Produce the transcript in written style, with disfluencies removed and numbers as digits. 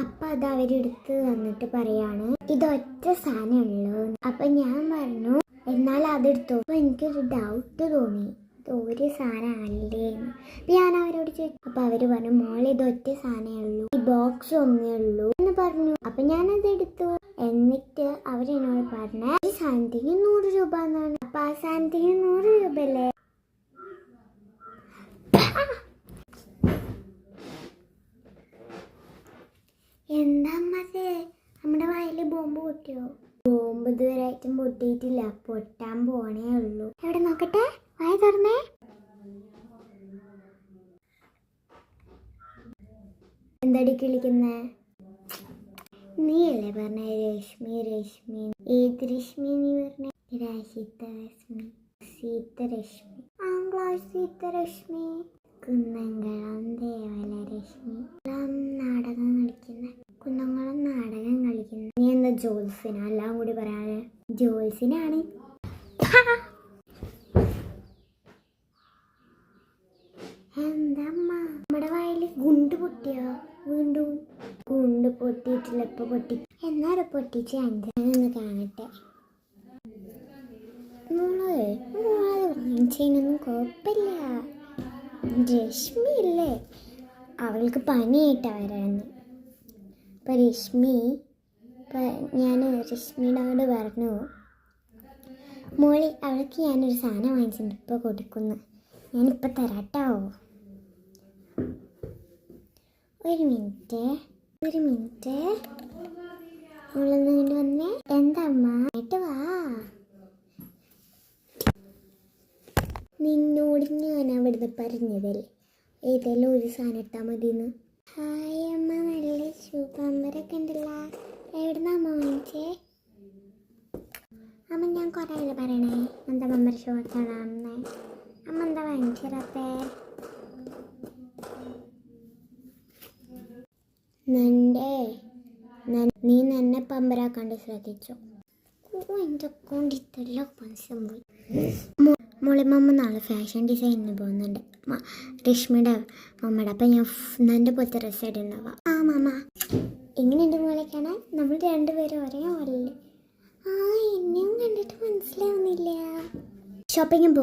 അപ്പം അത് അവരെടുത്ത് വന്നിട്ട് പറയാണ് ഇതൊറ്റ സാധനമുള്ളൂ. അപ്പം ഞാൻ പറഞ്ഞു എന്നാൽ അതെടുത്തോ. അപ്പം എനിക്കൊരു ഡൗട്ട് തോന്നി, ഒരു സാധനമല്ലേ എന്ന്. അപ്പം ഞാൻ അവരോട് ചോദിച്ചു. അപ്പം അവർ പറഞ്ഞു മോളെ ഇതൊറ്റ സാധനമേ ഉള്ളൂ, ഈ ബോക്സ് ഒന്നേ ഉള്ളൂ എന്ന് പറഞ്ഞു. അപ്പം ഞാനത് എടുത്തു. എന്നിട്ട് അവരെന്നോട് പറഞ്ഞ ഈ സാധനത്തിന് 100 രൂപ എന്നാണ്. അപ്പം ആ സാധനത്തിന് 100 രൂപ അല്ലേ? എന്താ മതി, നമ്മുടെ വായിൽ ബോംബ് പൊട്ടിയോ? ബോംബ് ഇതുവരെയായിട്ടും പൊട്ടിയിട്ടില്ല, പൊട്ടാൻ പോണേ ഉള്ളൂ. എവിടെ നോക്കട്ടെ, വായ തുറന്നേ. എന്താടി കിളിക്കുന്നേ? നീയല്ലേ പറഞ്ഞ രശ്മി രശ്മി? ഏത് രശ്മി നീ പറഞ്ഞ? സീതരശ്മി, സീതരശ്മി, ആംഗ്ലാഷ് സീതരശ്മി, കുന്നംകുളം ദേവലരശ്മി. നാടകം കളിക്കുന്ന കുന്നംകുളം നാടകം കളിക്കുന്ന. നീ എന്താ ജോത്സ്യന? എല്ലാം കൂടി പറയാന് ജോത്സ്യനാണ്. എന്താമ്മ നമ്മുടെ വായില് ഗുണ്ട് പൊട്ടിയോ? വീണ്ടും ഗുണ്ട് പൊട്ടിയിട്ടില്ല, ഇപ്പൊ പൊട്ടി. എന്നാലും പൊട്ടിച്ച് അഞ്ചാനൊന്ന് കാണട്ടെ. വാങ്ങിച്ചതിനൊന്നും കുഴപ്പമില്ല. രശ്മി ഇല്ലേ, അവൾക്ക് പനിയായിട്ടാ വരാന്ന്. അപ്പം ഞാൻ രശ്മിയോട് പറഞ്ഞു മോളി അവൾക്ക് ഞാനൊരു സാധനം വാങ്ങിച്ചിട്ടുണ്ട്, ഇപ്പോൾ കൊടുക്കുന്നു, ഞാനിപ്പോൾ തരാട്ടോ. ഒരു മിനിറ്റ് മോളൊന്ന് കൊണ്ട് വന്നേ. എന്താ അമ്മ? ആയിട്ട് വാ. നിന്നോട് ഞാൻ അവിടുന്ന് പറഞ്ഞതല്ലേ ഏതെങ്കിലും ഒരു സാധനം ഇട്ടാൽ മതിയെന്ന്. ഹായ് അമ്മ, നല്ല ശുഭാമ്പരൊക്കെ ഉണ്ടല്ലോ. എവിടുന്ന അമ്മ വാങ്ങിച്ചേ? അമ്മ ഞാൻ കുറേ അല്ലേ പറയണേ എന്താ ബമ്പർ ഷോട്ടാണ് അമ്മ. അമ്മ എന്താ വാങ്ങിച്ചേ? നീ എന്നെ പമ്പരാക്കാണ്ട് ശ്രദ്ധിച്ചോ. എൻ്റെ അക്കൗണ്ട് ഇതെല്ലാം പൈസം പോയി. മോളെ മമ്മ നാളെ ഫാഷൻ ഡിസൈനിന് പോകുന്നുണ്ട്, രശ്മിയുടെ മമ്മയുടെ. അപ്പം ഞാൻ എൻ്റെ പോലത്തെ ഡ്രസ്സ് ഇടുന്നവാ. ആ മാമ എങ്ങനെയുണ്ട് മോളെ കാണാൻ? നമ്മൾ രണ്ടുപേരും ഒരേ പോലെ. എന്നെയും കണ്ടിട്ട് മനസ്സിലാവുന്നില്ല. ഷോപ്പിങ്ങിന് പോവാം.